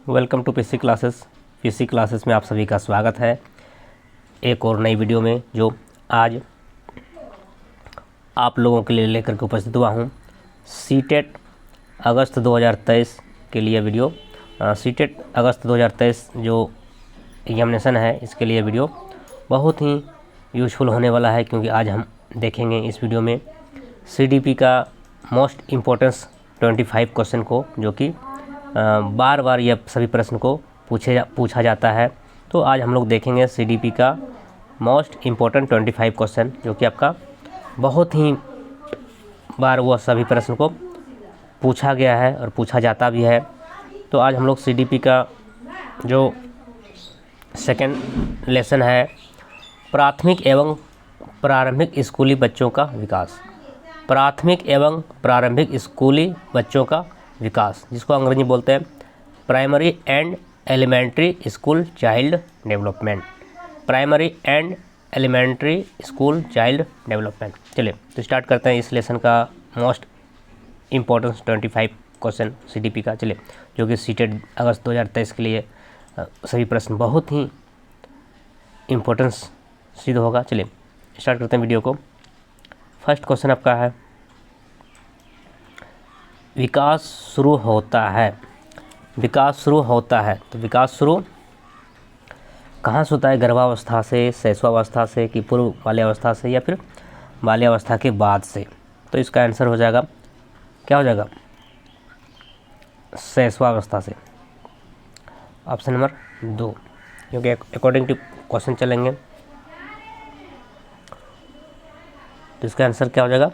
Welcome to PC classes. PC classes में आप सभी का स्वागत है एक और नई वीडियो में, जो आज आप लोगों के लिए लेकर के उपस्थित हुआ हूँ। सीटेट अगस्त 2023 के लिए वीडियो। सीटेट अगस्त 2023 जो एग्जामिनेशन है, इसके लिए वीडियो बहुत ही यूज़फुल होने वाला है, क्योंकि आज हम देखेंगे इस वीडियो में सीडीपी का मोस्ट इम्पोर्टेंस 25 क्वेश्चन को, जो कि बार बार यह सभी प्रश्न को पूछा जाता है। तो आज हम लोग देखेंगे सीडीपी का मोस्ट इम्पोर्टेंट 25 क्वेश्चन, जो कि आपका बहुत ही बार वह सभी प्रश्न को पूछा गया है और पूछा जाता भी है। तो आज हम लोग सीडीपी का जो सेकंड लेसन है, प्राथमिक एवं प्रारंभिक स्कूली बच्चों का विकास। प्राथमिक एवं प्रारंभिक स्कूली बच्चों का विकास, जिसको अंग्रेजी बोलते हैं primary and elementary school child development. Primary and elementary school child development. चलिए तो स्टार्ट करते हैं इस लेसन का मोस्ट इम्पोर्टेंस 25 क्वेश्चन सीडीपी का। चलिए, जो कि सीटेट अगस्त 2023 के लिए सभी प्रश्न बहुत ही इम्पोर्टेंस सिद्ध होगा। चलिए स्टार्ट करते हैं वीडियो को। फर्स्ट क्वेश्चन आपका है, विकास शुरू होता है। विकास शुरू होता है, तो विकास शुरू कहाँ से होता है? गर्भावस्था से, शैशवावस्था से, कि पूर्व बाल्यावस्था से, या फिर बाल्यावस्था के बाद से? तो इसका आंसर हो जाएगा, क्या हो जाएगा? शैशवावस्था से, ऑप्शन नंबर 2, क्योंकि अकॉर्डिंग टू क्वेश्चन चलेंगे। तो इसका आंसर क्या हो जाएगा?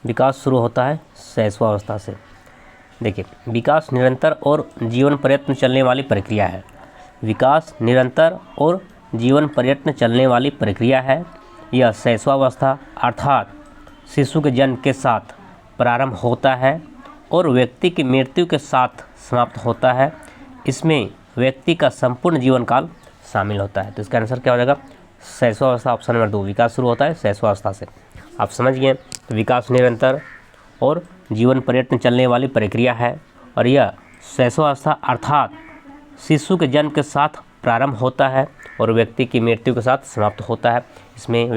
विकास शुरू होता है शैशवावस्था से। देखिए, विकास निरंतर और जीवन प्रयत्न चलने वाली प्रक्रिया है। विकास निरंतर और जीवन प्रयत्न चलने वाली प्रक्रिया है। यह शैशवावस्था अर्थात शिशु के जन्म के साथ प्रारंभ होता है और व्यक्ति की मृत्यु के साथ समाप्त होता है। इसमें व्यक्ति का संपूर्ण जीवन काल शामिल होता है। तो इसका आंसर क्या हो जाएगा? शैशवावस्था, ऑप्शन नंबर 2। विकास शुरू होता है शैशवावस्था से। आप समझ गए, तो विकास निरंतर और जीवन प्रयत्न चलने वाली प्रक्रिया है, और यह शैशवावस्था अर्थात शिशु के जन्म के साथ प्रारंभ होता है और व्यक्ति की मृत्यु के साथ समाप्त होता है। इसमें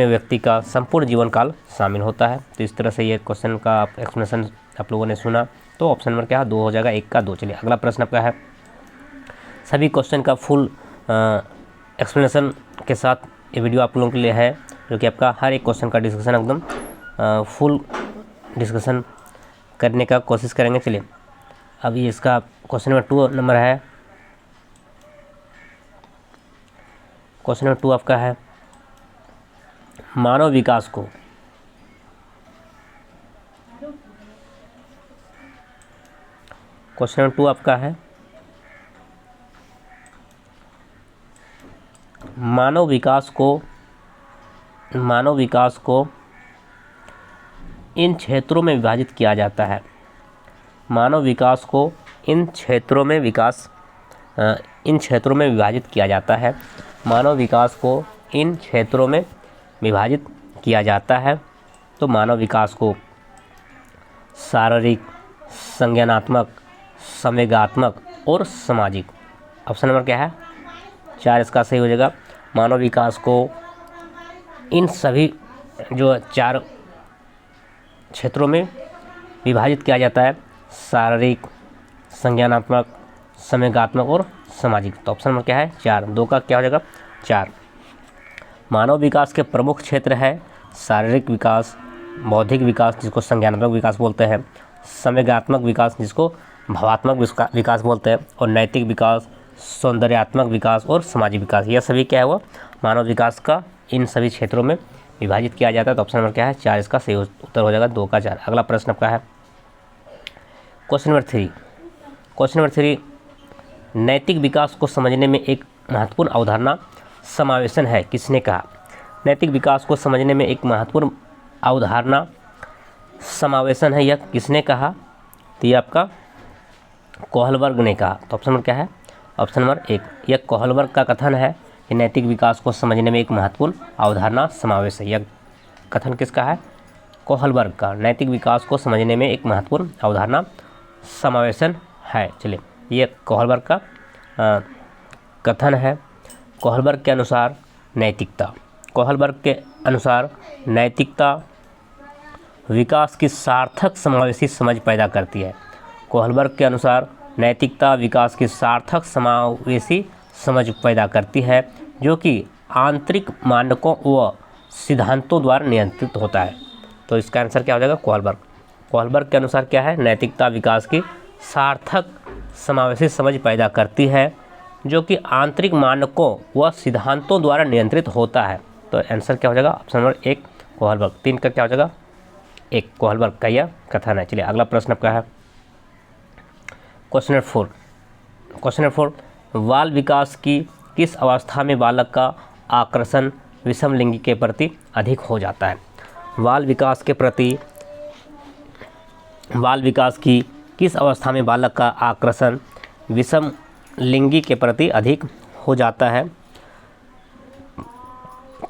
व्यक्ति का संपूर्ण जीवन काल शामिल होता है। तो इस तरह से ये क्वेश्चन का एक्सप्लेनेशन आप लोगों ने सुना। तो ऑप्शन नंबर क्या है? 2 हो जाएगा, 1 का 2। चलिए अगला प्रश्न आपका है, सभी क्वेश्चन का फुल एक्सप्लेनेशन के साथ ये वीडियो आप लोगों के लिए है, जो कि आपका हर एक क्वेश्चन का डिस्कशन एकदम फुल डिस्कशन करने का कोशिश करेंगे। चलिए, अभी इसका क्वेश्चन नंबर 2 नंबर है। क्वेश्चन नंबर 2 आपका है, मानव विकास को क्वेश्चन नंबर 2 आपका है, मानव विकास को इन क्षेत्रों में विभाजित किया जाता है। मानव विकास को इन क्षेत्रों में विभाजित किया जाता है। मानव विकास को इन क्षेत्रों में विभाजित किया जाता है। तो मानव विकास को शारीरिक, संज्ञानात्मक, संवेगात्मक और सामाजिक। ऑप्शन नंबर क्या है? 4 इसका सही हो जाएगा। मानव विकास को इन सभी जो 4 क्षेत्रों में विभाजित किया जाता है, शारीरिक, संज्ञानात्मक, संवेगात्मक और सामाजिक। तो ऑप्शन नंबर क्या है? 4। 2 का क्या हो जाएगा? 4। मानव विकास के प्रमुख क्षेत्र है शारीरिक विकास, बौद्धिक विकास जिसको संज्ञानात्मक विकास बोलते हैं, संवेगात्मक विकास जिसको भावात्मक विकास बोलते हैं, और नैतिक विकास, सौंदर्यात्मक विकास और सामाजिक विकास। यह सभी क्या है? वो मानव विकास का इन सभी क्षेत्रों में विभाजित किया जाता है। तो ऑप्शन नंबर क्या है? 4 इसका सही उत्तर हो जाएगा, 2 का 4। अगला प्रश्न आपका है, क्वेश्चन नंबर 3। क्वेश्चन नंबर 3, नैतिक विकास को समझने में एक महत्वपूर्ण अवधारणा समावेशन है, किसने कहा? नैतिक विकास को समझने में एक महत्वपूर्ण अवधारणा समावेशन है, यह किसने कहा? तो ये आपका कोहलबर्ग ने कहा। तो ऑप्शन नंबर क्या है? ऑप्शन नंबर 1, यह कोहलबर्ग का कथन है कि नैतिक विकास को समझने में एक महत्वपूर्ण अवधारणा समावेश है। यह कथन किसका है? कोहलबर्ग का। नैतिक विकास को समझने में एक महत्वपूर्ण अवधारणा समावेशन है। चलिए, ये कोहलबर्ग का कथन है। कोहलबर्ग के अनुसार नैतिकता, कोहलबर्ग के अनुसार नैतिकता विकास की सार्थक समावेशी समझ पैदा करती है। कोहलबर्ग के अनुसार नैतिकता विकास की सार्थक समावेशी समझ पैदा करती है, जो कि आंतरिक मानकों व सिद्धांतों द्वारा नियंत्रित होता है। तो इसका आंसर क्या हो जाएगा? कोहलबर्ग। कोहलबर्ग के अनुसार क्या है? नैतिकता विकास की सार्थक समावेशी समझ पैदा करती है, जो कि आंतरिक मानकों व सिद्धांतों द्वारा नियंत्रित होता है। तो आंसर क्या हो जाएगा? Option number 1 Kohlberg. 3 का क्या हो जाएगा? 1 कोहलबर्ग का यह कथन है। चलिए, अगला प्रश्न आपका है क्वेश्चन नंबर 4। क्वेश्चन नंबर 4, बाल विकास की किस अवस्था में बालक का आकर्षण विषम लिंगी के प्रति अधिक हो जाता है? बाल विकास की किस अवस्था में बालक का आकर्षण विषम लिंगी के प्रति अधिक हो जाता है?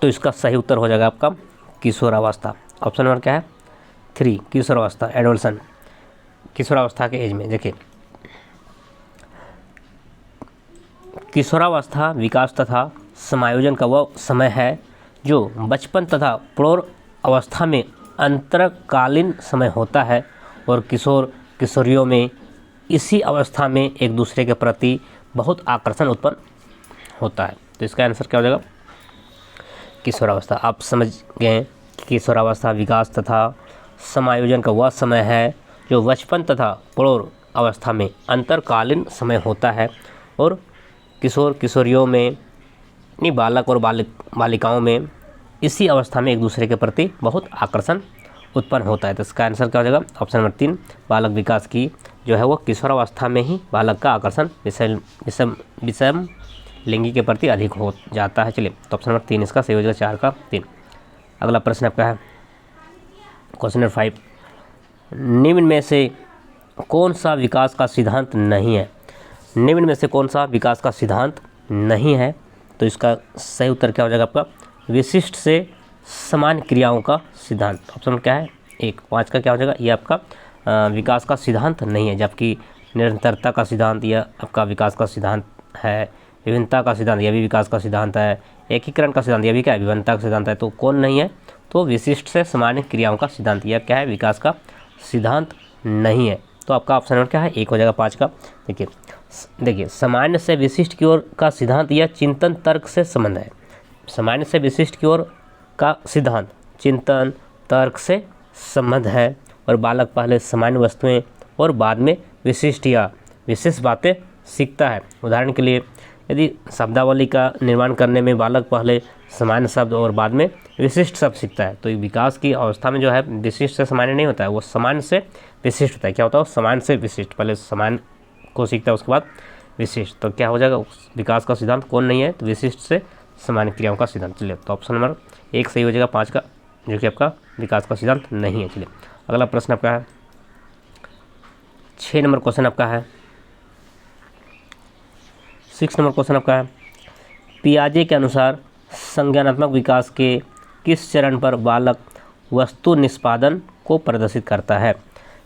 तो इसका सही उत्तर हो जाएगा आपका किशोरावस्था। ऑप्शन नंबर क्या है? 3 किशोरावस्था, एडोलसन, किशोरावस्था के एज में। देखिए, किशोरावस्था विकास तथा समायोजन का वह समय है जो बचपन तथा प्रौढ़ अवस्था में अंतरकालीन समय होता है, और किशोर किशोरियों में इसी अवस्था में एक दूसरे के प्रति बहुत आकर्षण उत्पन्न होता है। तो इसका आंसर क्या हो जाएगा? किशोरावस्था। आप समझ गए कि किशोरावस्था विकास तथा समायोजन का वह समय है जो बचपन तथा प्रौढ़ अवस्था में अंतरकालीन समय होता है, और किशोर किशोरियों में, बालक और बालिकाओं में इसी अवस्था में एक दूसरे के प्रति बहुत आकर्षण उत्पन्न होता है। तो इसका आंसर क्या हो जाएगा? ऑप्शन नंबर 3 बालक विकास की जो है वो किशोरावस्था में ही बालक का आकर्षण विषम लिंगी के प्रति अधिक हो जाता है। चलिए, तो ऑप्शन नंबर 3 इसका सही हो जाएगा, 4 का 3। अगला प्रश्न आपका है क्वेश्चन नंबर 5, निम्न में से कौन सा विकास का सिद्धांत नहीं है? निम्न में से कौन सा विकास का सिद्धांत नहीं है? तो इसका सही उत्तर क्या हो जाएगा आपका? विशिष्ट से समान क्रियाओं का सिद्धांत। ऑप्शन क्या है? 1। 5 का क्या हो जाएगा? ये आपका विकास का सिद्धांत नहीं है, जबकि निरंतरता का सिद्धांत यह आपका विकास का सिद्धांत है। विभिन्नता का सिद्धांत यह भी विकास का सिद्धांत है। एकीकरण का सिद्धांत यह भी क्या है? विभिन्नता का सिद्धांत है। तो कौन नहीं है? तो विशिष्ट से समान क्रियाओं का सिद्धांत यह क्या है? विकास का सिद्धांत नहीं है। तो आपका ऑप्शन नंबर क्या है? 1 हो जाएगा 5 का। देखिए, सामान्य से विशिष्ट की ओर का सिद्धांत यह चिंतन तर्क से संबंध है। सामान्य से विशिष्ट की ओर का सिद्धांत चिंतन तर्क से संबंध है, और बालक पहले सामान्य वस्तुएं और बाद में विशिष्ट या विशेष बातें सीखता है। उदाहरण के लिए, यदि शब्दावली का निर्माण करने में बालक पहले सामान्य शब्द और बाद में विशिष्ट शब्द सीखता है, तो विकास की अवस्था में जो है विशिष्ट से सामान्य नहीं होता है, वो सामान्य से विशिष्ट होता है। क्या होता है? सामान्य से विशिष्ट, पहले सामान्य को सीखता है उसके बाद विशिष्ट। तो क्या हो जाएगा? विकास का सिद्धांत कौन नहीं है? तो विशिष्ट से सामान्य क्रियाओं का सिद्धांत। चलिए, तो ऑप्शन नंबर 1 सही हो जाएगा 5 का, जो कि आपका विकास का सिद्धांत नहीं है। चलिए, अगला प्रश्न आपका है 6 नंबर क्वेश्चन आपका है 6 नंबर क्वेश्चन आपका है, पियाजे के अनुसार संज्ञानात्मक विकास के किस चरण पर बालक वस्तु निष्पादन को प्रदर्शित करता है?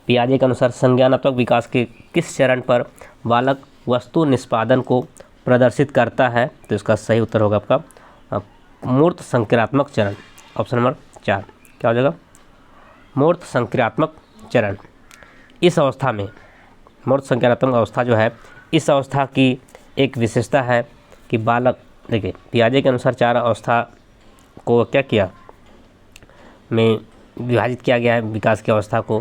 पियाजे के अनुसार संज्ञानात्मक विकास के किस चरण पर बालक वस्तु निष्पादन को प्रदर्शित करता है? तो इसका सही उत्तर होगा आपका मूर्त संक्रियात्मक चरण। ऑप्शन नंबर 4 क्या हो जाएगा? मूर्त संक्रियात्मक चरण। इस अवस्था में मूर्त संक्रियात्मक अवस्था जो है, इस अवस्था की एक विशेषता है कि बालक, देखिए पियाजे के अनुसार 4 अवस्था को क्या किया में विभाजित किया गया है विकास की अवस्था को।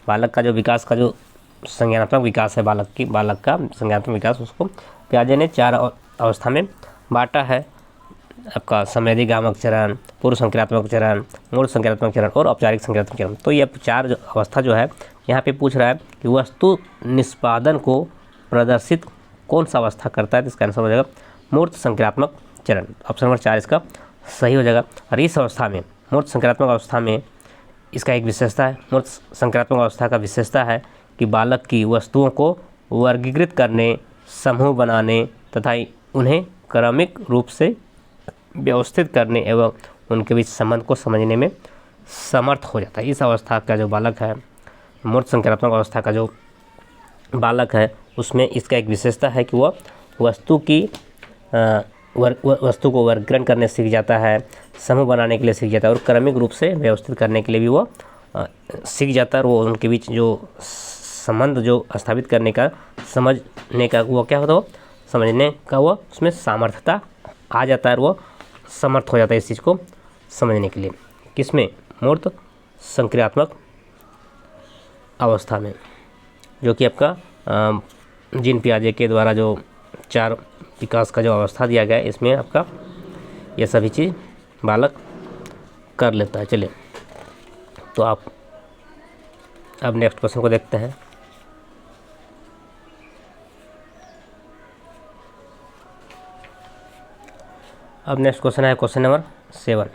बालक का जो विकास का जो संज्ञानात्मक विकास है, बालक का संज्ञानात्मक विकास, उसको पियाजे ने 4 अवस्था में बांटा है। आपका संवेदीगामक चरण, पूर्व संक्रियात्मक चरण, मूर्त संक्रियात्मक चरण और औपचारिक संक्रियात्मक चरण। तो ये 4 अवस्था जो है यहाँ पे पूछ रहा है कि वस्तु निष्पादन को प्रदर्शित कौन सा अवस्था करता है? तो इसका आंसर हो जाएगा मूर्त संक्रियात्मक चरण। ऑप्शन नंबर 4 इसका सही हो जाएगा। और इस अवस्था में, मूर्त संक्रियात्मक अवस्था में, इसका एक विशेषता है, मूर्त संक्रियात्मक अवस्था का विशेषता है कि बालक की वस्तुओं को वर्गीकृत करने, समूह बनाने तथा उन्हें क्रमिक रूप से व्यवस्थित करने एवं उनके बीच संबंध को समझने में समर्थ हो जाता है। इस अवस्था का जो बालक है, मूर्त संक्रियात्मक अवस्था का जो बालक है उसमें इसका एक विशेषता है कि वह वस्तु की वस्तु को वर्गीकरण करने सीख जाता है, समूह बनाने के लिए सीख जाता है और क्रमिक रूप से व्यवस्थित करने के लिए भी वो सीख जाता है। और वो उनके बीच जो संबंध जो स्थापित करने का, समझने का वो क्या होता है, वो समझने का वो उसमें सामर्थ्यता आ जाता है और वो समर्थ हो जाता है इस चीज़ को समझने के लिए। किसमें? मूर्त संक्रियात्मक अवस्था में, जो कि आपका जीन पियाजे के द्वारा जो 4 विकास का जो अवस्था दिया गया है, इसमें आपका ये सभी चीज़ बालक कर लेता है। चलिए, तो आप अब नेक्स्ट क्वेश्चन को देखते हैं। अब नेक्स्ट क्वेश्चन है क्वेश्चन नंबर 7।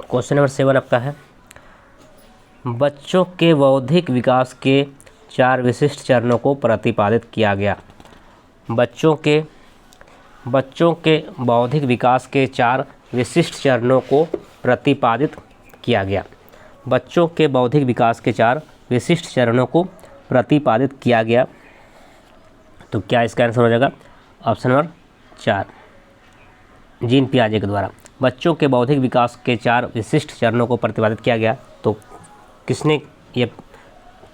क्वेश्चन नंबर 7 आपका है, बच्चों के बौद्धिक विकास के 4 विशिष्ट चरणों को प्रतिपादित किया गया। बच्चों के बौद्धिक विकास के 4 विशिष्ट चरणों को प्रतिपादित किया गया। बच्चों के बौद्धिक विकास के 4 विशिष्ट चरणों को प्रतिपादित किया गया। तो क्या इसका आंसर हो जाएगा? ऑप्शन नंबर 4, जीन पियाजे के द्वारा बच्चों के बौद्धिक विकास के 4 विशिष्ट चरणों को प्रतिपादित किया गया। तो किसने ये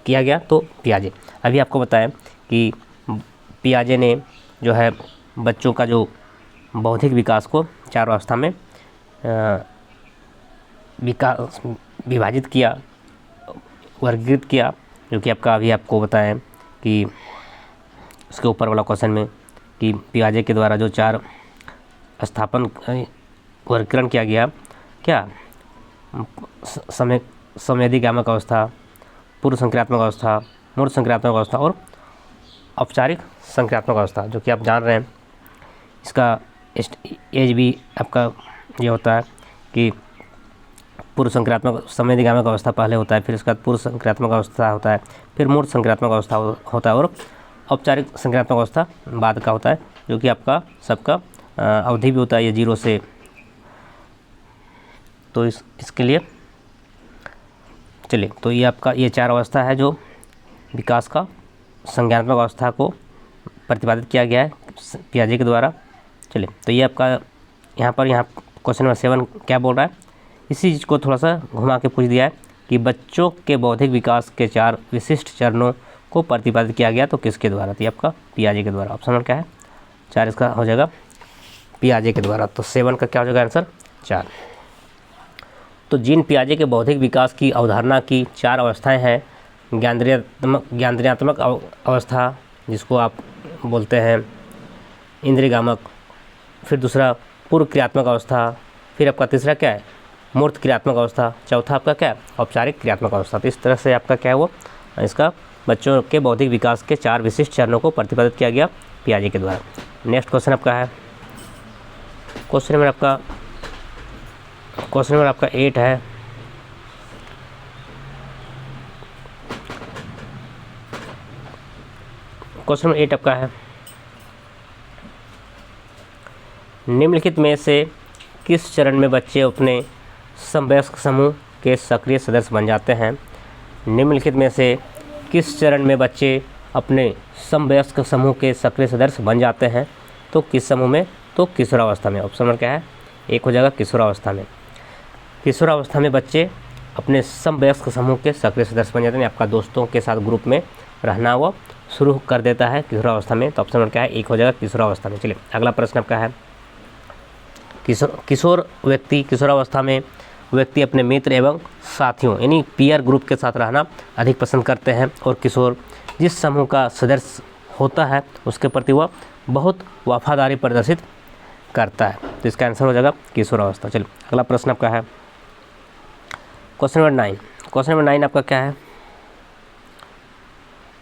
किया गया? तो पियाजे। अभी आपको बताया कि पियाजे ने जो है बच्चों का जो बौद्धिक विकास को 4 अवस्था में विभाजित किया, वर्गीकृत किया, जो कि आपका अभी आपको बताया कि उसके ऊपर वाला क्वेश्चन में कि पियाजे के द्वारा जो 4 स्थापन वर्गीकरण किया गया, क्या संवेदीगामक अवस्था, पूर्व संक्रियात्मक अवस्था, मूर्त संक्रियात्मक अवस्था और औपचारिक संक्रियात्मक अवस्था, जो कि आप जान रहे हैं इसका एज भी आपका ये होता है कि पूर्व संक्रियात्मक संवेदीगामक अवस्था पहले होता है, फिर उसके बाद पूर्व संक्रियात्मक अवस्था होता है, फिर मूर्त संक्रियात्मक अवस्था होता है और औपचारिक संक्रियात्मक अवस्था बाद का होता है, जो कि आपका सबका अवधि भी होता है ये 0 से। तो इसके लिए चलिए, तो ये आपका ये 4 अवस्था है जो विकास का संज्ञानात्मक अवस्था को प्रतिपादित किया गया है पियाजे के द्वारा। चलिए, तो ये आपका यहाँ क्वेश्चन नंबर 7 क्या बोल रहा है, इसी चीज़ को थोड़ा सा घुमा के पूछ दिया है कि बच्चों के बौद्धिक विकास के 4 विशिष्ट चरणों को प्रतिपादित किया गया। तो किसके द्वारा? तो ये आपका पियाजे के द्वारा। ऑप्शन नंबर क्या है? 4 इसका हो जाएगा पियाजे के द्वारा। तो 7 का क्या हो जाएगा आंसर? 4। तो जीन पियाजे के बौद्धिक विकास की अवधारणा की 4 अवस्थाएं हैं। ज्ञानेंद्रियात्मक अवस्था, जिसको आप बोलते हैं इंद्रियगामक, फिर दूसरा पूर्व क्रियात्मक अवस्था, फिर आपका तीसरा क्या है? मूर्त क्रियात्मक अवस्था, चौथा आपका क्या है? औपचारिक क्रियात्मक अवस्था। तो इस तरह से आपका क्या है वो इसका बच्चों के बौद्धिक विकास के 4 विशिष्ट चरणों को प्रतिपादित किया गया पियाजे के द्वारा। नेक्स्ट क्वेश्चन आपका है क्वेश्चन नंबर आपका 8 है। क्वेश्चन नंबर 8 आपका है, निम्नलिखित में से किस चरण में बच्चे अपने समवयस्क समूह के सक्रिय सदस्य बन जाते हैं? निम्नलिखित में से किस चरण में बच्चे अपने समवयस्क समूह के सक्रिय सदस्य बन जाते हैं? तो किस समूह में? तो किशोरावस्था में। ऑप्शन नंबर क्या है? 1 हो जाएगा किशोरावस्था में। किशोरावस्था में बच्चे अपने समवयस्क समूह के सक्रिय सदस्य बन जाते हैं। आपका दोस्तों के साथ ग्रुप में रहना वो शुरू कर देता है किशोरावस्था में। तो ऑप्शन नंबर क्या है? 1 हो जाएगा किशोरावस्था में। चलिए, अगला प्रश्न आपका है, किशोरावस्था में व्यक्ति अपने मित्र एवं साथियों यानी पीयर ग्रुप के साथ रहना अधिक पसंद करते हैं और किशोर जिस समूह का सदस्य होता है उसके प्रति वह बहुत वफादारी प्रदर्शित करता है। तो इसका आंसर हो जाएगा किशोरावस्था। चलिए, अगला प्रश्न आपका है क्वेश्चन नंबर 9। क्वेश्चन नंबर 9 आपका क्या है?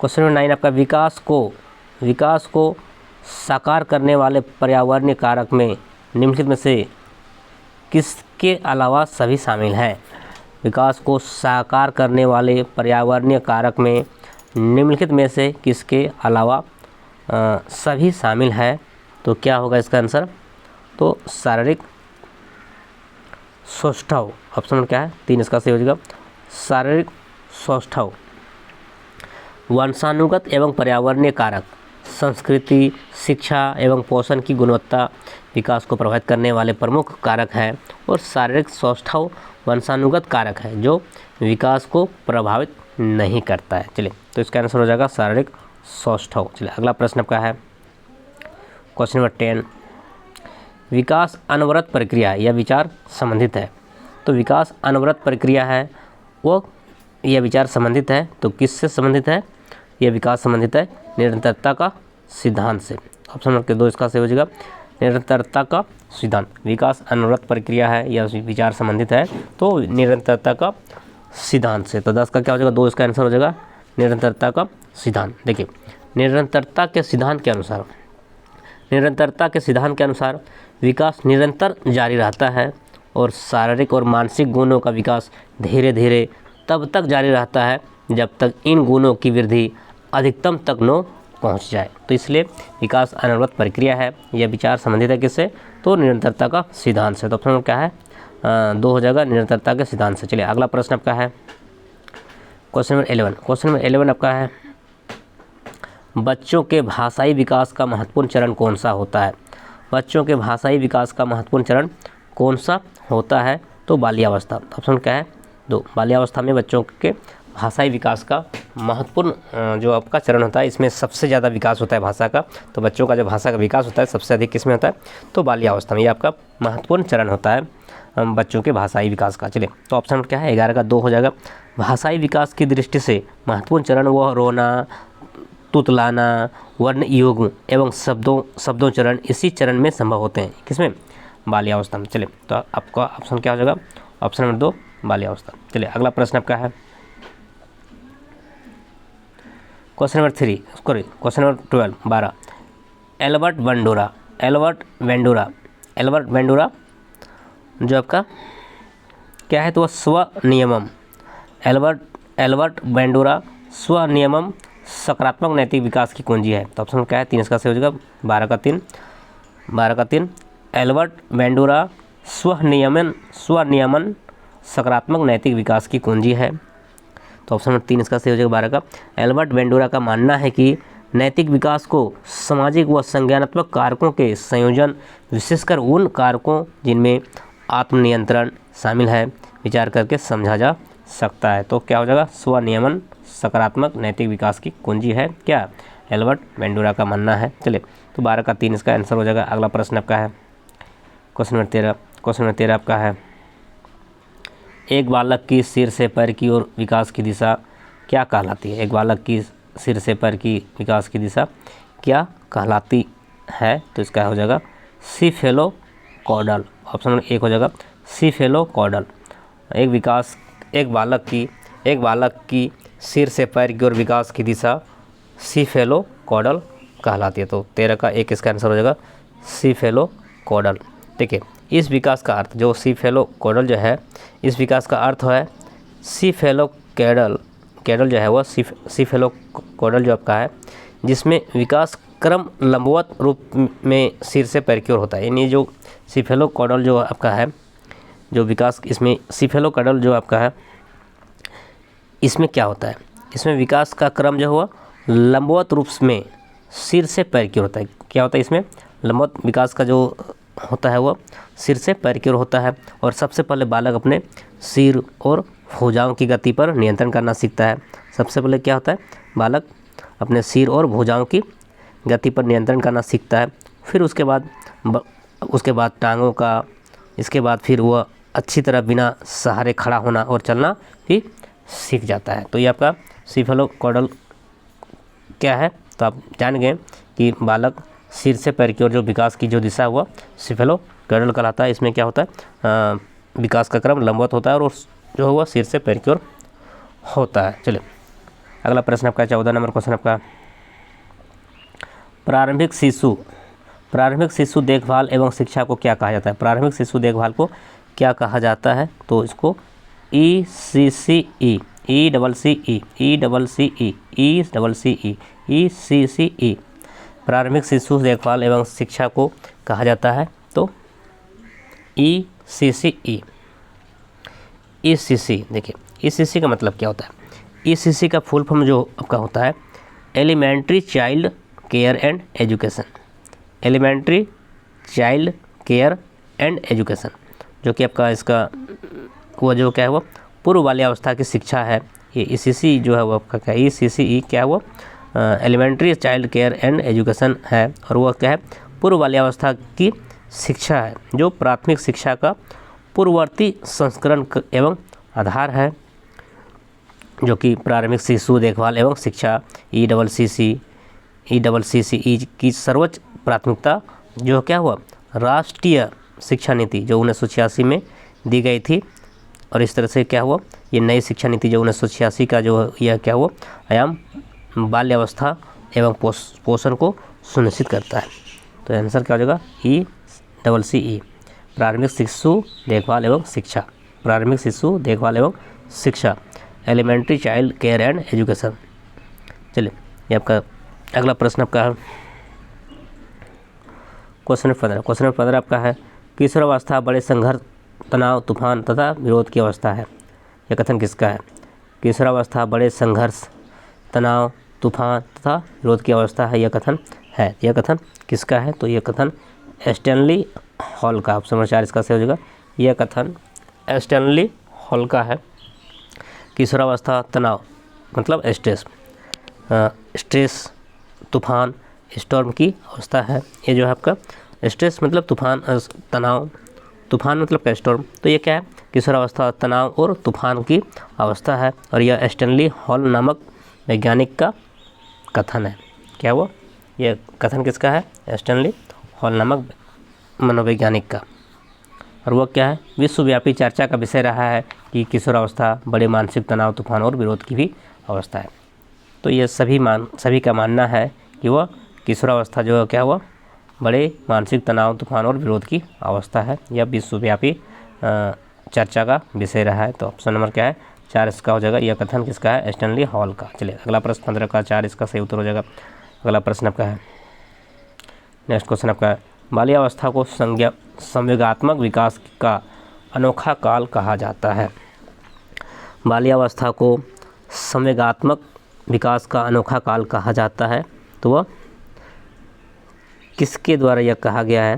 क्वेश्चन नंबर 9 आपका विकास को साकार करने वाले पर्यावरणीय कारक में निम्नलिखित में से किसके अलावा सभी शामिल हैं? विकास को साकार करने वाले पर्यावरणीय कारक में निम्नलिखित में से किसके अलावा सभी शामिल हैं? तो क्या होगा इसका आंसर? तो शारीरिक सौष्ठव ऑप्शन नंबर क्या है 3 इसका सही हो जाएगा। शारीरिक सौष्ठव, वंशानुगत एवं पर्यावरणीय कारक, संस्कृति, शिक्षा एवं पोषण की गुणवत्ता विकास को प्रभावित करने वाले प्रमुख कारक है, और शारीरिक सौष्ठव वंशानुगत कारक है जो विकास को प्रभावित नहीं करता है। चलिए, तो इसका आंसर हो जाएगा शारीरिक सौष्ठव। चलिए, अगला प्रश्न आपका है क्वेश्चन नंबर 10, विकास अनवरत प्रक्रिया या विचार संबंधित है। तो विकास अनवरत प्रक्रिया है वो, यह विचार संबंधित है, तो किससे संबंधित है? यह विकास संबंधित है निरंतरता का सिद्धांत से। ऑप्शन नंबर 2 इसका सही हो जाएगा, निरंतरता का सिद्धांत। विकास अनवरत प्रक्रिया है या विचार संबंधित है तो निरंतरता का सिद्धांत से। तो 10 का क्या हो जाएगा? 2 इसका आंसर हो जाएगा निरंतरता का सिद्धांत। देखिए, निरंतरता के सिद्धांत के अनुसार, निरंतरता के सिद्धांत के अनुसार विकास निरंतर जारी रहता है और शारीरिक और मानसिक गुणों का विकास धीरे धीरे तब तक जारी रहता है जब तक इन गुणों की वृद्धि अधिकतम तक न पहुंच जाए। तो इसलिए विकास अनवरत प्रक्रिया है, यह विचार संबंधित है किससे? तो निरंतरता का सिद्धांत से। तो ऑप्शन क्या है? 2 हो जाएगा निरंतरता के सिद्धांत से। चलिए, अगला प्रश्न आपका है क्वेश्चन नंबर 11। क्वेश्चन नंबर 11 आपका है, बच्चों के भाषाई विकास का महत्वपूर्ण चरण कौन सा होता है? बच्चों के भाषाई विकास का महत्वपूर्ण चरण कौन सा होता है? तो बाल्यावस्था। ऑप्शन क्या है? 2, बाल्यावस्था में बच्चों के भाषाई विकास का महत्वपूर्ण जो आपका चरण होता है, इसमें सबसे ज़्यादा विकास होता है भाषा का। तो बच्चों का जो भाषा का विकास होता है सबसे अधिक किसमें होता है? तो बाल्यावस्था में। ये आपका महत्वपूर्ण चरण होता है बच्चों के भाषाई विकास का। चलिए, तो ऑप्शन क्या है? 11 का 2 हो जाएगा। भाषाई विकास की दृष्टि से महत्वपूर्ण चरण वह रोना, तुतलाना, वर्ण योग एवं शब्दों चरण इसी चरण में संभव होते हैं। किसमें? बाल्यावस्था में। चलिए, तो आपका ऑप्शन क्या हो जाएगा? ऑप्शन नंबर 2 बाल्यावस्था। चलिए, अगला प्रश्न आपका है question number 3, sorry question number 12 Albert Bandura जो आपका क्या है? तो वह स्वनियमम, एल्बर्ट वेंडूरा स्वनियमम सकारात्मक नैतिक विकास की कुंजी है। तो ऑप्शन क्या है? 3 इसका सही हो जाएगा। 12 का 3 एल्बर्ट वेंडूरा स्वनियमन सकारात्मक नैतिक विकास की कुंजी है। तो ऑप्शन नंबर 3 इसका सही हो जाएगा 12 का। एल्बर्ट वेंडूरा का मानना है कि नैतिक विकास को सामाजिक व संज्ञानात्मक कारकों के संयोजन, विशेषकर उन कारकों जिनमें आत्मनियंत्रण शामिल है, विचार करके समझा जा सकता है। तो क्या हो जाएगा? स्वनियमन सकारात्मक नैतिक विकास की कुंजी है क्या? एल्बर्ट वेंडूरा का मानना है। चलिए, तो 12 का 3 इसका आंसर हो जाएगा। अगला प्रश्न आपका है क्वेश्चन नंबर 13 आपका है, एक बालक की सिर से पैर की ओर विकास की दिशा क्या कहलाती है? एक बालक की सिर से पैर की विकास की दिशा क्या कहलाती है? तो इसका हो जाएगा सीफेलोकॉर्डल। ऑप्शन नंबर 1 हो जाएगा सीफेलोकॉर्डल। एक बालक की सिर से पैर की ओर विकास की दिशा सीफेलोकॉर्डल कहलाती है। तो 13 का 1 इसका आंसर हो जाएगा सीफेलोकॉर्डल। देखिए, इस विकास का अर्थ जो सीफेलोकॉर्डल जो है, इस विकास का अर्थ है कैडल जो है वह सीफेलोकॉर्डल जो आपका है, जिसमें विकास क्रम लंबवत रूप में सिर से पैर की ओर होता है। यानी जो सीफेलोकॉर्डल जो आपका है, जो विकास इसमें सीफेलोकॉर्डल जो आपका है, इसमें क्या होता है? इसमें विकास का क्रम जो हुआ लंबवत रूप में सिर से पैर की ओर होता है। क्या होता है इसमें? लंबवत विकास का जो होता है वह सिर से पैर की ओर होता है। और सबसे पहले बालक अपने सिर और भुजाओं की गति पर नियंत्रण करना सीखता है। सबसे पहले क्या होता है? बालक अपने सिर और भुजाओं की गति पर नियंत्रण करना सीखता है। फिर उसके बाद टांगों का, इसके बाद फिर वह अच्छी तरह बिना सहारे खड़ा होना और चलना भी सीख जाता है। तो ये आपका सीफेलोकॉर्डल क्या है? तो आप जान गए कि बालक सिर से पैर की ओर जो विकास की जो दिशा हुआ सीफेलोकॉर्डल कहलाता है। इसमें क्या होता है? विकास का क्रम लंबवत होता है और जो हुआ सिर से पैर की ओर होता है। चलिए, अगला प्रश्न आपका 14 नंबर क्वेश्चन आपका, प्रारंभिक शिशु देखभाल एवं शिक्षा को क्या कहा जाता है? प्रारंभिक शिशु देखभाल को क्या कहा जाता है? तो इसको ECCE प्रारंभिक शिशु देखभाल एवं शिक्षा को कहा जाता है। तो ECCE ECC, देखिए ECC का मतलब क्या होता है। ECC का फुल फॉर्म जो आपका होता है elementary child care and education, elementary child care and education, जो कि आपका इसका वो जो क्या है वो पूर्व बाल्यावस्था की शिक्षा है। ये ECC जो है वो आपका क्या है, ECCE क्या है वो elementary child care and education है, और वो क्या है पूर्व बाल्यावस्था की शिक्षा है, जो प्राथमिक शिक्षा का पूर्ववर्ती संस्करण एवं आधार है, जो कि प्रारंभिक शिशु देखभाल एवं शिक्षा ECCE की सर्वोच्च प्राथमिकता जो क्या हुआ राष्ट्रीय शिक्षा नीति जो 1986 में दी गई थी, और इस तरह से क्या हुआ ये नई शिक्षा नीति जो 1986 का जो यह क्या हुआ आयाम बाल्यावस्था एवं पोषण को सुनिश्चित करता है। तो आंसर क्या हो जाएगा ECCE, प्रारंभिक शिशु देखभाल एवं शिक्षा, प्रारंभिक शिशु देखभाल एवं शिक्षा, elementary child care and education. चलिए ये आपका अगला प्रश्न आपका है क्वेश्चन नंबर 15 आपका है किशोरावस्था बड़े संघर्ष तनाव तूफान तथा विरोध की अवस्था है। यह कथन किसका है? किशोरावस्था बड़े संघर्ष तनाव तूफान तथा विरोध की अवस्था है, यह कथन है। यह कथन किसका है? तो यह कथन स्टैनली हॉल का, ऑप्शन नंबर 4 इसका सही हो जाएगा। यह कथन स्टैनली हॉल का है। किशोरावस्था तनाव मतलब स्ट्रेस तूफान स्टॉर्म की अवस्था है। ये जो है आपका स्ट्रेस मतलब तूफान, तनाव, तूफान मतलब का स्टॉर्म, तो ये क्या है किशोरावस्था तनाव और तूफान की अवस्था है, और यह स्टैनली हॉल नामक वैज्ञानिक का कथन है। क्या वो यह कथन किसका है? स्टैनली हॉल नामक मनोवैज्ञानिक का, और वह क्या है विश्वव्यापी चर्चा का विषय रहा है कि किशोरावस्था बड़े मानसिक तनाव तूफान और विरोध की भी अवस्था है। तो ये सभी का मानना है कि वह किशोरावस्था जो है क्या हुआ बड़े मानसिक तनाव तूफान और विरोध की अवस्था है। यह विश्वव्यापी चर्चा का विषय रहा है। तो ऑप्शन नंबर क्या है? 4 इसका हो जाएगा। यह कथन किसका है? स्टैनली हॉल का। चलिए अगला प्रश्न 15 का 4 इसका सही उत्तर हो जाएगा। अगला प्रश्न आपका है, नेक्स्ट क्वेश्चन आपका है बाल्यावस्था को संवेगात्मक विकास का अनोखा काल कहा जाता है। बाल्यावस्था को संवेगात्मक विकास का अनोखा काल कहा जाता है। तो वह किसके द्वारा यह कहा गया है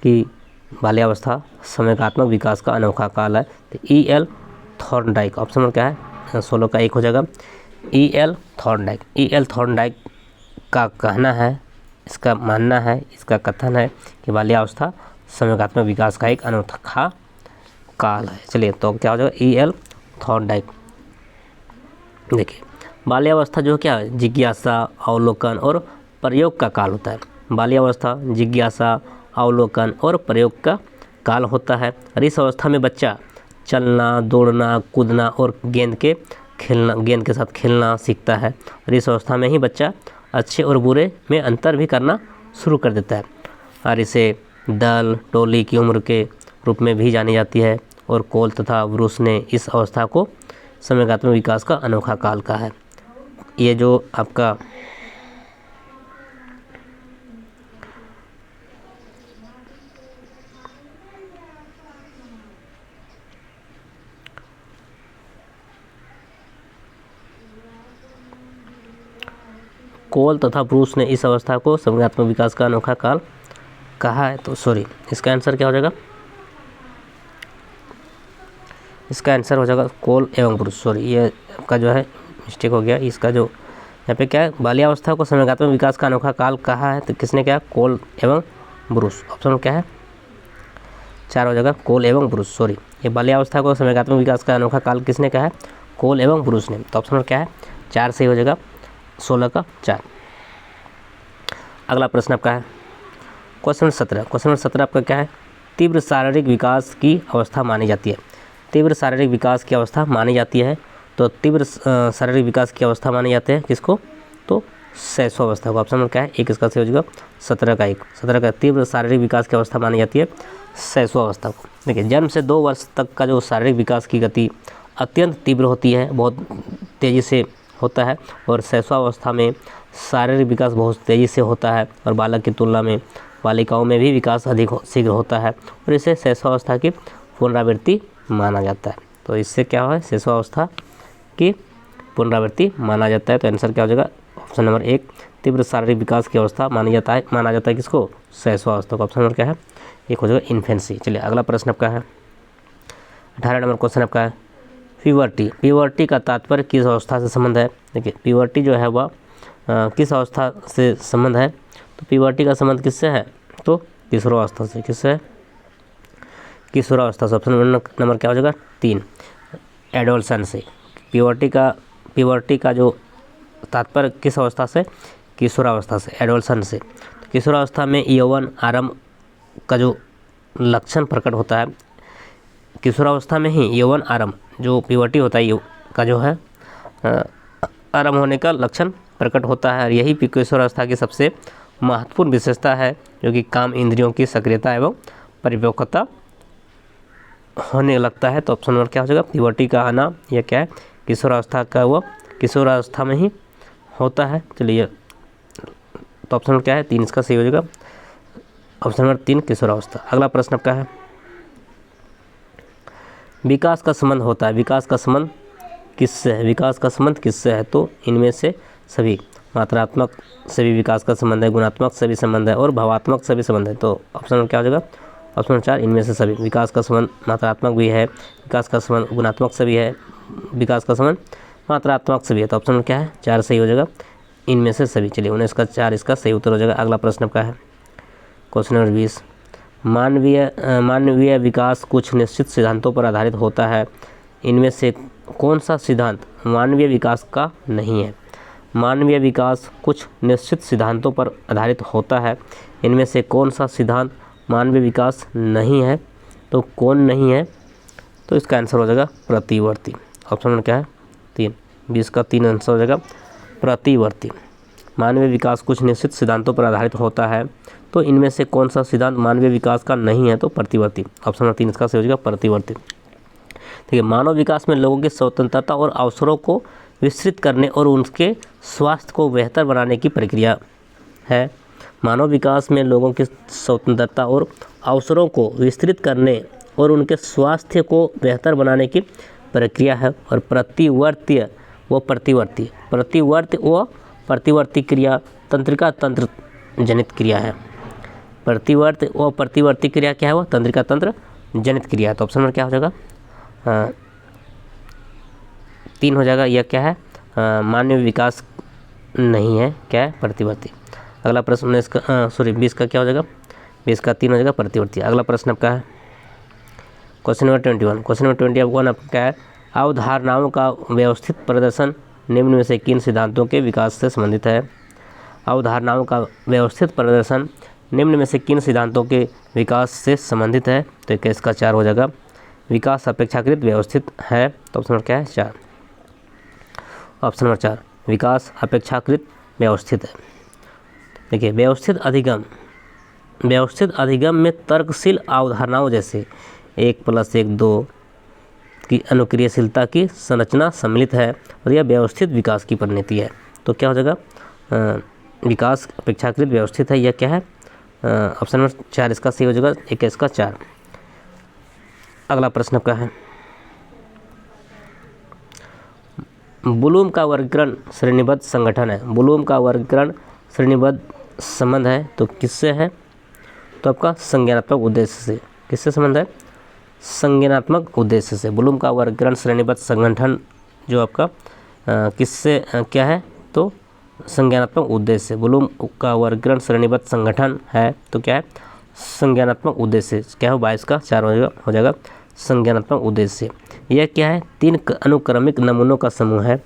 कि बाल्यावस्था संवेगात्मक विकास का अनोखा काल है? तो E.L. थॉर्नडाइक, ऑप्शन नंबर क्या है? 16 का 1 हो जाएगा। E.L. थॉर्नडाइक का कहना है, इसका मानना है, इसका कथन है कि बाल्यावस्था संवेगात्मक विकास का एक अनोखा काल है। चलिए तो क्या हो जाएगा? E.L. थॉर्नडाइक। देखिए बाल्यावस्था जो क्या है जिज्ञासा अवलोकन और प्रयोग का काल होता है। बाल्यावस्था जिज्ञासा अवलोकन और प्रयोग का काल होता है, और इस अवस्था में बच्चा चलना दौड़ना कूदना और गेंद के साथ खेलना सीखता है, और इस अवस्था में ही बच्चा अच्छे और बुरे में अंतर भी करना शुरू कर देता है, और इसे दल टोली की उम्र के रूप में भी जानी जाती है। और कोल तथा ब्रूस ने इस अवस्था को संवेगात्मक विकास का अनोखा काल कहा है। ये जो आपका कोल तथा ब्रूस ने इस अवस्था को संवेगात्मक विकास का अनोखा काल कहा है। तो सॉरी इसका आंसर क्या हो जाएगा? इसका आंसर हो जाएगा कोल एवं ब्रूस। सॉरी ये आपका जो है मिस्टेक हो गया। इसका जो यहाँ पे क्या है बाल्यावस्था को संवेगात्मक विकास का अनोखा काल कहा है, तो किसने क्या? कोल एवं ब्रूस। ऑप्शन क्या है? 4 हो जाएगा कोल एवं ब्रूस। सॉरी ये बाल्यावस्था को संवेगात्मक विकास का अनोखा काल किसने कहा है? कोल एवं ब्रूस ने। तो ऑप्शन क्या है? 4 सही हो जाएगा। 16 का 4। अगला प्रश्न आपका है क्वेश्चन 17। क्वेश्चन 17 आपका क्या है? तीव्र शारीरिक विकास की अवस्था मानी जाती है। तीव्र शारीरिक विकास की अवस्था मानी जाती है। तो तीव्र शारीरिक विकास की अवस्था मानी जाती है किसको? तो शैशवावस्था को। ऑप्शन नंबर क्या है? 1 इसका सही हो जाएगा। 17 का 1। 17 का तीव्र शारीरिक विकास की अवस्था मानी जाती है शैशवावस्था को। देखिए जन्म से 2 वर्ष तक का जो शारीरिक विकास की गति अत्यंत तीव्र होती है, बहुत तेज़ी से होता है, और शैशवावस्था में शारीरिक विकास बहुत तेज़ी से होता है, और बालक की तुलना में बालिकाओं में भी विकास अधिक शीघ्र होता है, और इसे शैशवावस्था की पुनरावृत्ति माना जाता है। तो इससे क्या है, शिशुअवस्था की पुनरावृत्ति माना जाता है। तो आंसर क्या हो जाएगा, ऑप्शन नंबर 1 तीव्र शारीरिक विकास की अवस्था माना जाता है किसको, शिशुअवस्था को। ऑप्शन नंबर क्या है, एक हो जाएगा इन्फेंसी। चलिए अगला प्रश्न आपका है 18 नंबर क्वेश्चन आपका है प्यूबर्टी। प्यूबर्टी का तात्पर्य किस अवस्था से संबंध है। देखिए प्यूबर्टी जो है वह किस अवस्था से संबंध है, तो प्यूबर्टी का संबंध किससे है, तो किशोरावस्था से। किससे है, किशोरावस्था से। ऑप्शन नंबर क्या हो जाएगा 3 एडोलसेंस से। प्यूबर्टी का जो तात्पर्य किस अवस्था से, किशोरावस्था से, एडोलसेंस से। तो किशोरावस्था में यौवन आरंभ का जो लक्षण प्रकट होता है, किशोरावस्था में ही यौवन आरंभ जो प्यूबर्टी होता है का जो है आरंभ होने का लक्षण प्रकट होता है। और यही किशोरावस्था की सबसे महत्वपूर्ण विशेषता है, जो कि काम इंद्रियों की सक्रियता एवं परिपक्वता होने लगता है। तो ऑप्शन नंबर क्या हो जाएगा, प्यूबर्टी का आना यह क्या है, किशोरावस्था का, वो किशोरावस्था में ही होता है। चलिए तो ऑप्शन नंबर क्या है 3 इसका सही हो जाएगा, ऑप्शन नंबर 3 किशोरावस्था। अगला प्रश्न आपका है विकास का संबंध होता है, विकास का संबंध किससे है, विकास का संबंध किससे है, तो इनमें से सभी, मात्रात्मक से भी विकास का संबंध है, गुणात्मक से भी संबंध है और भावात्मक से भी संबंध है। तो ऑप्शन नंबर क्या हो जाएगा, ऑप्शन नंबर 4 इनमें से सभी। विकास का संबंध मात्रात्मक भी है, विकास का संबंध गुणात्मक से भी है, विकास का संबंध मात्रात्मक से भी है। तो ऑप्शन नंबर क्या है 4 सही हो जाएगा, इनमें से सभी। चलिए 19 का 4 इसका सही उत्तर हो जाएगा। अगला प्रश्न आपका है क्वेश्चन नंबर 20 मानवीय विकास कुछ निश्चित सिद्धांतों पर आधारित होता है, इनमें से कौन सा सिद्धांत मानवीय विकास का नहीं है। मानवीय विकास कुछ निश्चित सिद्धांतों पर आधारित होता है, इनमें से कौन सा सिद्धांत मानवीय विकास नहीं है, तो कौन नहीं है, तो इसका आंसर हो जाएगा प्रतिवर्ती। ऑप्शन नंबर क्या है 3, 20 का 3 आंसर हो जाएगा प्रतिवर्ती। मानवीय विकास कुछ निश्चित सिद्धांतों पर आधारित होता है, तो इनमें से कौन सा सिद्धांत मानवीय विकास का नहीं है, तो प्रतिवर्ती। ऑप्शन नंबर 3 इसका सही हो जाएगा प्रतिवर्ती। ठीक है, मानव विकास में लोगों की स्वतंत्रता और अवसरों को विस्तृत करने और उनके स्वास्थ्य को बेहतर बनाने की प्रक्रिया है। मानव विकास में लोगों की स्वतंत्रता और अवसरों को विस्तृत करने और उनके स्वास्थ्य को बेहतर बनाने की प्रक्रिया है। और प्रतिवर्ती व प्रतिवर्ती क्रिया तंत्रिका तंत्र जनित क्रिया है। प्रतिवर्ती क्रिया क्या है, वो तंत्रिका तंत्र जनित क्रिया। तो ऑप्शन नंबर क्या हो जाएगा 3 हो जाएगा। यह क्या है, मानवीय विकास नहीं है, क्या है, प्रतिवर्ती। अगला प्रश्न 20 का क्या हो जाएगा, 20 का 3 हो जाएगा प्रतिवर्ती। अगला प्रश्न आपका है क्वेश्चन नंबर 21। क्वेश्चन नंबर 21 आपका क्या है, अवधारणाओं का व्यवस्थित प्रदर्शन निम्न में से किन सिद्धांतों के विकास से संबंधित है। अवधारणाओं का व्यवस्थित प्रदर्शन निम्न में से किन सिद्धांतों के विकास से संबंधित है, तो 21 का 4 हो जाएगा। विकास अपेक्षाकृत व्यवस्थित है, तो ऑप्शन नंबर क्या है 4। ऑप्शन नंबर 4 विकास अपेक्षाकृत व्यवस्थित है। देखिए व्यवस्थित अधिगम में तर्कशील अवधारणाओं जैसे 1+1=2 की अनुक्रियाशीलता की संरचना सम्मिलित है और यह व्यवस्थित विकास की परिणति है। तो क्या हो जाएगा, विकास अपेक्षाकृत व्यवस्थित है, यह क्या है, ऑप्शन नंबर 4 इसका सही हो जाएगा, 21 का 4। अगला प्रश्न आपका है ब्लूम का वर्गीकरण श्रेणीबद्ध संगठन है। ब्लूम का वर्गीकरण श्रेणीबद्ध संबंध है, तो किससे है, तो आपका संज्ञानात्मक उद्देश्य से। किससे संबंध है, संज्ञानात्मक उद्देश्य से। ब्लूम का वर्गीकरण श्रेणीबद्ध संगठन जो आपका किससे क्या है, तो संज्ञानात्मक उद्देश्य। ब्लूम का वर्गीकरण श्रेणीबद्ध संगठन है, तो क्या है, संज्ञानात्मक उद्देश्य। क्या हो 22 का 4 हो जाएगा संज्ञानात्मक उद्देश्य। यह क्या है, 3 अनुक्रमिक नमूनों का समूह है।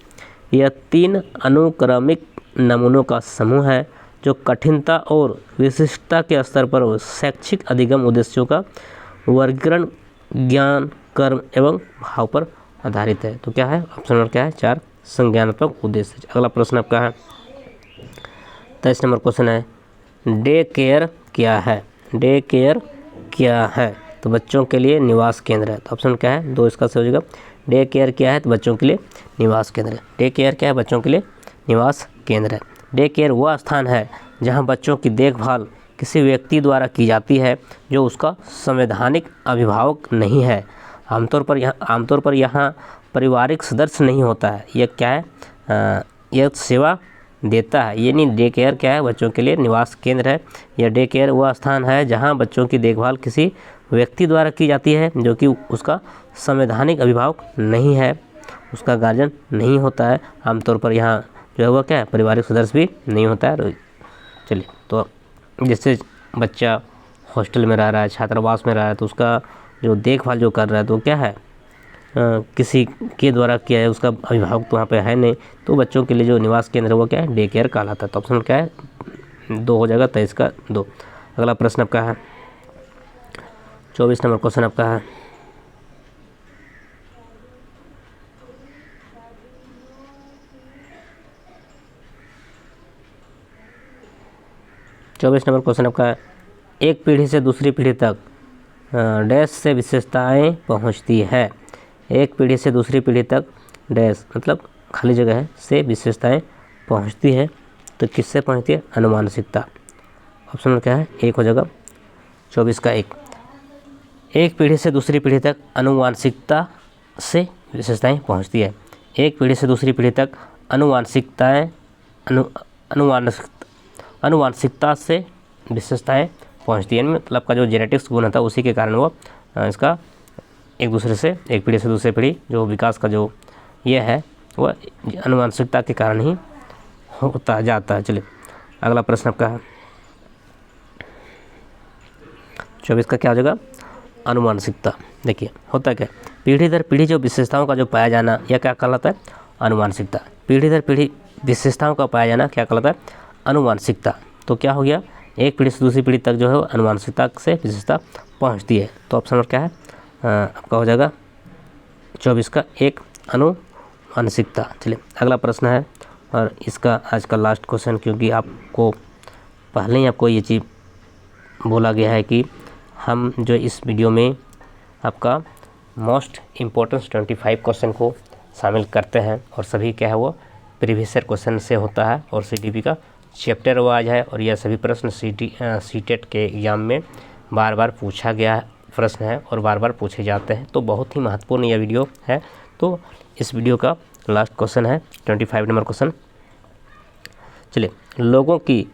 यह 3 अनुक्रमिक नमूनों का समूह है जो कठिनता और विशिष्टता के स्तर पर शैक्षिक अधिगम उद्देश्यों का वर्गीकरण ज्ञान, कर्म एवं भाव पर आधारित है। तो क्या है, ऑप्शन नंबर क्या है 4 संज्ञानात्मक उद्देश्य। अगला प्रश्न आपका है 23 नंबर क्वेश्चन है डे केयर क्या है। डे केयर क्या है, तो बच्चों के लिए निवास केंद्र है। तो ऑप्शन क्या है 2 इसका सही हो जाएगा। डे केयर क्या है, तो बच्चों के लिए निवास केंद्र है। डे केयर क्या है, बच्चों के लिए निवास केंद्र है। डे केयर वह स्थान है जहां बच्चों की देखभाल किसी व्यक्ति द्वारा की जाती है जो उसका संवैधानिक अभिभावक नहीं है। आमतौर पर यहाँ पारिवारिक सदस्य नहीं होता है। यह क्या है, यह सेवा देता है। ये नहीं, डे केयर क्या है, बच्चों के लिए निवास केंद्र है। यह डे केयर वह स्थान है जहाँ बच्चों की देखभाल किसी व्यक्ति द्वारा की जाती है जो कि उसका संवैधानिक अभिभावक नहीं है, उसका गार्जियन नहीं होता है। आमतौर पर यहाँ जो है वह क्या है, पारिवारिक सदस्य भी नहीं होता है। चलिए, तो जैसे बच्चा हॉस्टल में रह रहा है, छात्रावास में रह रहा है, तो उसका जो देखभाल जो कर रहा है तो क्या है, किसी के द्वारा किया है, उसका अभिभावक तो वहाँ पे है नहीं, तो बच्चों के लिए जो निवास केंद्र है वो क्या है, डे केयर कहलाता है। तो ऑप्शन क्या है, 2 हो जाएगा, 23 का 2। अगला प्रश्न आपका है 24 नंबर क्वेश्चन आपका है, एक पीढ़ी से दूसरी पीढ़ी तक डैश से विशेषताएं पहुंचती है। एक पीढ़ी से दूसरी पीढ़ी तक डैश मतलब खाली जगह है, से विशेषताएं पहुंचती है। तो किससे पहुंचती है, अनुवांशिकता। ऑप्शन में क्या है, 1 हो जाएगा, 24 का 1। एक पीढ़ी से दूसरी पीढ़ी तक अनुवांशिकता से विशेषताएं पहुंचती है। एक पीढ़ी से दूसरी पीढ़ी तक अनुवांशिकता से विशेषताएं पहुंचती है। मतलब का जो जेनेटिक्स गुण होता है उसी के कारण वो इसका एक दूसरे से, एक पीढ़ी से दूसरी पीढ़ी जो विकास का जो ये है वह अनुवांशिकता के कारण ही होता जाता है। चलिए, अगला प्रश्न आपका है 24 का क्या हो जाएगा, अनुवांशिकता। देखिए होता क्या, पीढ़ी दर पीढ़ी जो विशेषताओं का जो पाया जाना, यह क्या कहलाता है, अनुवांशिकता। पीढ़ी दर पीढ़ी विशेषताओं का पाया जाना क्या कहलाता है, अनुवांशिकता। तो क्या हो गया, एक पीढ़ी से दूसरी पीढ़ी तक जो है अनुवांशिकता से विशेषता पहुंचती है। तो ऑप्शन नंबर क्या है, आपका हो जाएगा 24 का 1, अनुवांशिकता। चलिए, अगला प्रश्न है, और इसका आज का लास्ट क्वेश्चन, क्योंकि आपको पहले ही आपको ये चीज़ बोला गया है कि हम जो इस वीडियो में आपका मोस्ट इम्पोर्टेंट 25 क्वेश्चन को शामिल करते हैं, और सभी क्या है वो प्रीवियस ईयर क्वेश्चन से होता है, और CDP का चैप्टर वाइज है, और यह सभी प्रश्न सीटेट के एग्ज़ाम में बार बार पूछा गया प्रश्न है और बार बार पूछे जाते हैं। तो बहुत ही महत्वपूर्ण यह वीडियो है। तो इस वीडियो का लास्ट क्वेश्चन है 25 नंबर क्वेश्चन। चलिए, लोगों की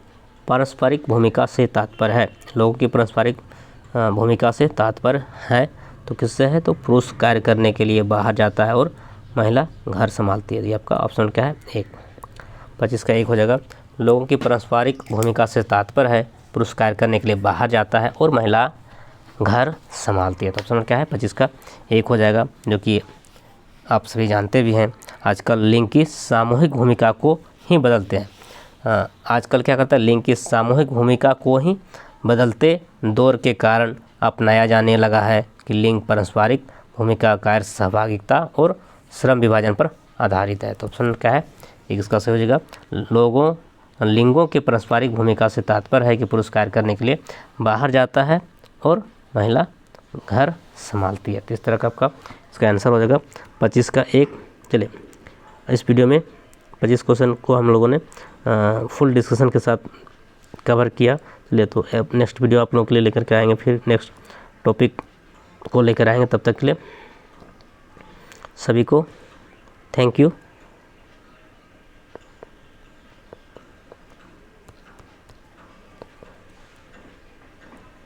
पारस्परिक भूमिका से तात्पर्य है। लोगों की पारस्परिक भूमिका से तात्पर्य है तो किससे है, तो पुरुष कार्य करने के लिए बाहर जाता है और महिला घर संभालती है। ये आपका ऑप्शन क्या है, 1। 25 का 1 हो जाएगा, लोगों की पारस्परिक भूमिका से तात्पर्य है पुरुष कार्य करने के लिए बाहर जाता है और महिला घर संभालती है। तो ऑप्शन क्या है, 25 का 1 हो जाएगा, जो कि आप सभी जानते भी हैं आजकल लिंग की सामूहिक भूमिका को ही बदलते हैं। आजकल क्या करता है, लिंग की सामूहिक भूमिका को ही बदलते दौर के कारण अपनाया जाने लगा है कि लिंग पारस्परिक भूमिका कार्य सहभागिता और श्रम विभाजन पर आधारित है। तो ऑप्शन क्या है, इसका सही हो जाएगा, लिंगों के पारस्परिक भूमिका से तात्पर्य है कि पुरुष कार्य करने के लिए बाहर जाता है और महिला घर संभालती है। तो इस तरह का आपका इसका आंसर हो जाएगा 25 का 1। चलिए, इस वीडियो में 25 क्वेश्चन को हम लोगों ने फुल डिस्कशन के साथ कवर किया। चलिए, तो नेक्स्ट वीडियो आप लोगों के लिए लेकर के आएंगे, फिर नेक्स्ट टॉपिक को लेकर आएंगे। तब तक के लिए सभी को थैंक यू।